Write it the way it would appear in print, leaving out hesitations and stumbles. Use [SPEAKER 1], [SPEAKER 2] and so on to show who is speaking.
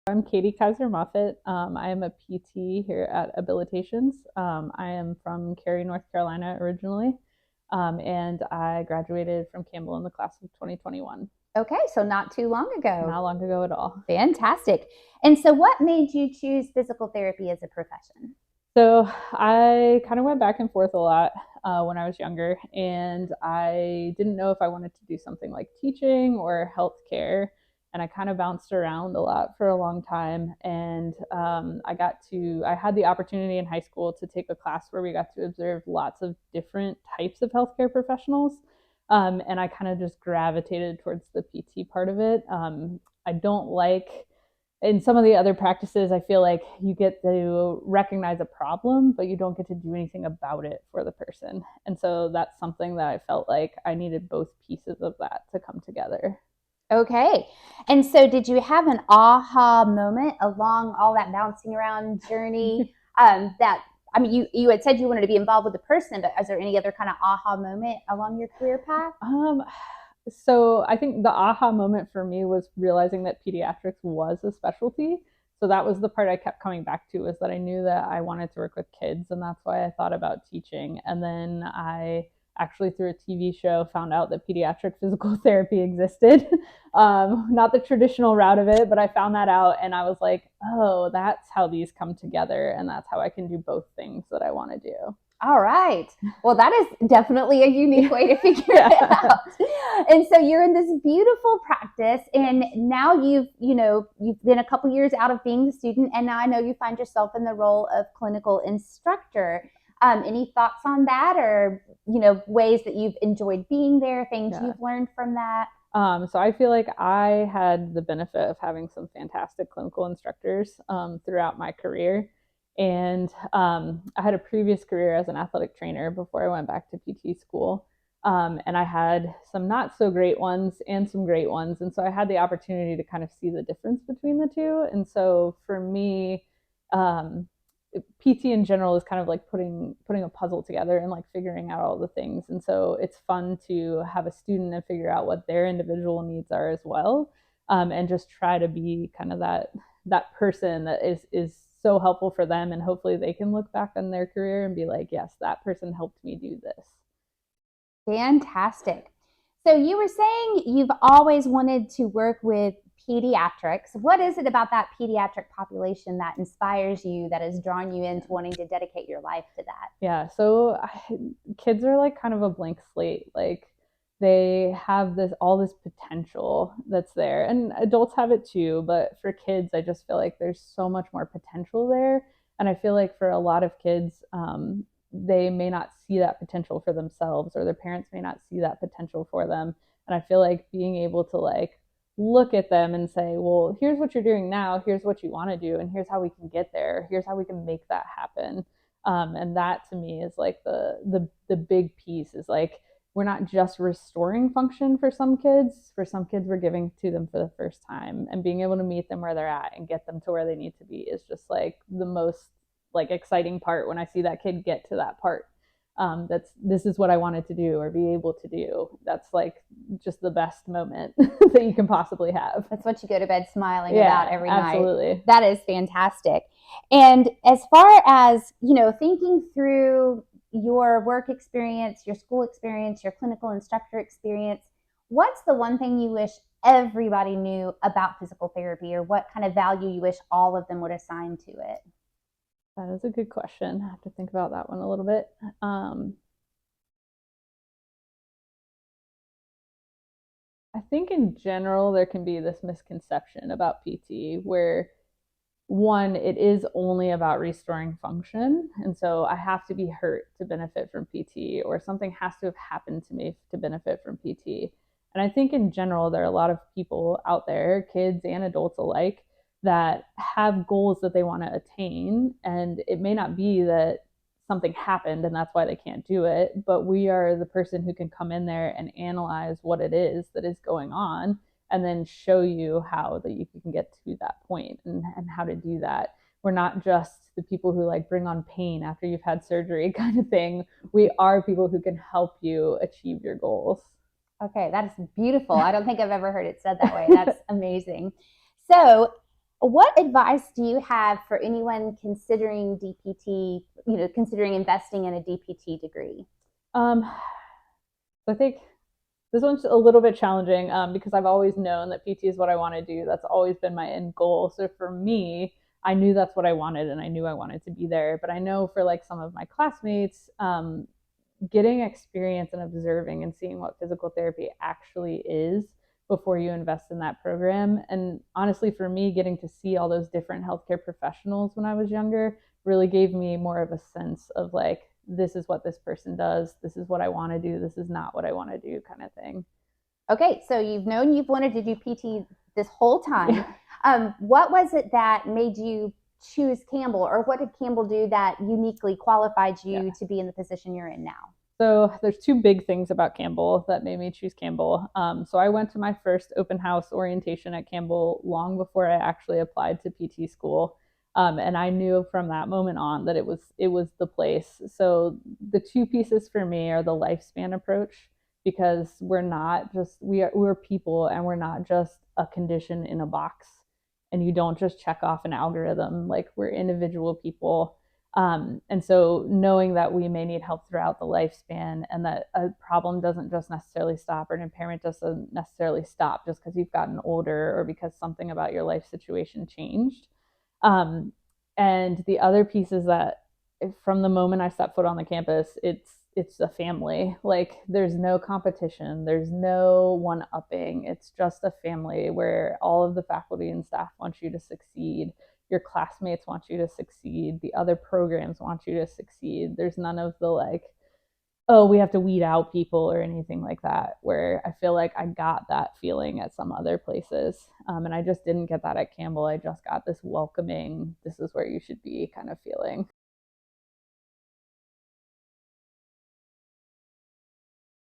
[SPEAKER 1] I'm Katie Kaiser Moffitt. I am a PT here at Abilitations. I am from Cary, North Carolina originally, and I graduated from Campbell in the class of 2021.
[SPEAKER 2] Okay, so not too long ago.
[SPEAKER 1] Not long ago at all.
[SPEAKER 2] Fantastic. And so what made you choose physical therapy as a profession?
[SPEAKER 1] So I kind of went back and forth a lot when I was younger, and I didn't know if I wanted to do something like teaching or healthcare. And I kind of bounced around a lot for a long time. And I had the opportunity in high school to take a class where we got to observe lots of different types of healthcare professionals. And I kind of just gravitated towards the PT part of it. I don't like in some of the other practices, I feel like you get to recognize a problem, but you don't get to do anything about it for the person. And so that's something that I felt like I needed both pieces of that to come together.
[SPEAKER 2] Okay. And so did you have an aha moment along all that bouncing around journey? You had said you wanted to be involved with the person, but is there any other kind of aha moment along your career path?
[SPEAKER 1] So I think the aha moment for me was realizing that pediatrics was a specialty. So that was the part I kept coming back to, is that I knew that I wanted to work with kids, and that's why I thought about teaching. And then I actually, through a TV show, found out that pediatric physical therapy existed. Not the traditional route of it, but I found that out, and I was like, oh, that's how these come together, and that's how I can do both things that I want to do.
[SPEAKER 2] All right. Well, that is definitely a unique way to figure it out. And so you're in this beautiful practice, and now you've been a couple years out of being the student, and now I know you find yourself in the role of clinical instructor. Any thoughts on that, or ways that you've enjoyed being there, things you've learned from that?
[SPEAKER 1] So I feel like I had the benefit of having some fantastic clinical instructors throughout my career. And I had a previous career as an athletic trainer before I went back to PT school. And I had some not so great ones and some great ones. And so I had the opportunity to kind of see the difference between the two. And so for me, um, PT in general is kind of like putting a puzzle together and like figuring out all the things. And so it's fun to have a student and figure out what their individual needs are as well, and just try to be kind of that person that is so helpful for them, and hopefully they can look back on their career and be like, yes, that person helped me do this.
[SPEAKER 2] Fantastic. So you were saying you've always wanted to work with pediatrics. What is it about that pediatric population that inspires you, that has drawn you into wanting to dedicate your life to that?
[SPEAKER 1] Yeah, so kids are like kind of a blank slate. Like they have all this potential that's there, and adults have it too, but for kids I just feel like there's so much more potential there. And I feel like for a lot of kids, they may not see that potential for themselves, or their parents may not see that potential for them. And I feel like being able to like look at them and say, well, here's what you're doing now, here's what you want to do, and here's how we can get there, here's how we can make that happen. And that to me is like the big piece, is like we're not just restoring function for some kids. For some kids, we're giving to them for the first time, and being able to meet them where they're at and get them to where they need to be is just like the most like exciting part when I see that kid get to that part. This is what I wanted to do or be able to do. That's like just the best moment that you can possibly have.
[SPEAKER 2] That's what you go to bed smiling about every night.
[SPEAKER 1] Absolutely.
[SPEAKER 2] That is fantastic. And as far as, thinking through your work experience, your school experience, your clinical instructor experience, what's the one thing you wish everybody knew about physical therapy, or what kind of value you wish all of them would assign to it?
[SPEAKER 1] That is a good question. I have to think about that one a little bit. I think in general, there can be this misconception about PT where, one, it is only about restoring function. And so I have to be hurt to benefit from PT, or something has to have happened to me to benefit from PT. And I think in general, there are a lot of people out there, kids and adults alike, that have goals that they want to attain. And it may not be that something happened and that's why they can't do it, but we are the person who can come in there and analyze what it is that is going on, and then show you how that you can get to that point, and how to do that. We're not just the people who like bring on pain after you've had surgery kind of thing. We are people who can help you achieve your goals.
[SPEAKER 2] Okay, that is beautiful. I don't think I've ever heard it said that way. That's amazing. So What advice do you have for anyone considering DPT, considering investing in a DPT degree?
[SPEAKER 1] Um, I think this one's a little bit challenging because I've always known that PT is what I want to do. That's always been my end goal. So for me, I knew that's what I wanted and I knew I wanted to be there. But I know for like some of my classmates, getting experience and observing and seeing what physical therapy actually is before you invest in that program. And honestly, for me, getting to see all those different healthcare professionals when I was younger really gave me more of a sense of like, this is what this person does. This is what I want to do. This is not what I want to do, kind of thing.
[SPEAKER 2] Okay, so you've known you've wanted to do PT this whole time.
[SPEAKER 1] Yeah.
[SPEAKER 2] What was it that made you choose Campbell, or what did Campbell do that uniquely qualified
[SPEAKER 1] Yeah.
[SPEAKER 2] you to be in the position you're in now?
[SPEAKER 1] So there's two big things about Campbell that made me choose Campbell. So I went to my first open house orientation at Campbell long before I actually applied to PT school. And I knew from that moment on that it was the place. So the two pieces for me are the lifespan approach, because we're people and we're not just a condition in a box, and you don't just check off an algorithm. Like, we're individual people, and so knowing that we may need help throughout the lifespan, and that a problem doesn't just necessarily stop, or an impairment doesn't necessarily stop just because you've gotten older or because something about your life situation changed. Um, and the other piece is that from the moment I step foot on the campus, it's a family. Like, there's no competition, there's no one upping. It's just a family where all of the faculty and staff want you to succeed. Your classmates want you to succeed. The other programs want you to succeed. There's none of the like, oh, we have to weed out people or anything like that, where I feel like I got that feeling at some other places. And I just didn't get that at Campbell. I just got this welcoming, this is where you should be kind of feeling.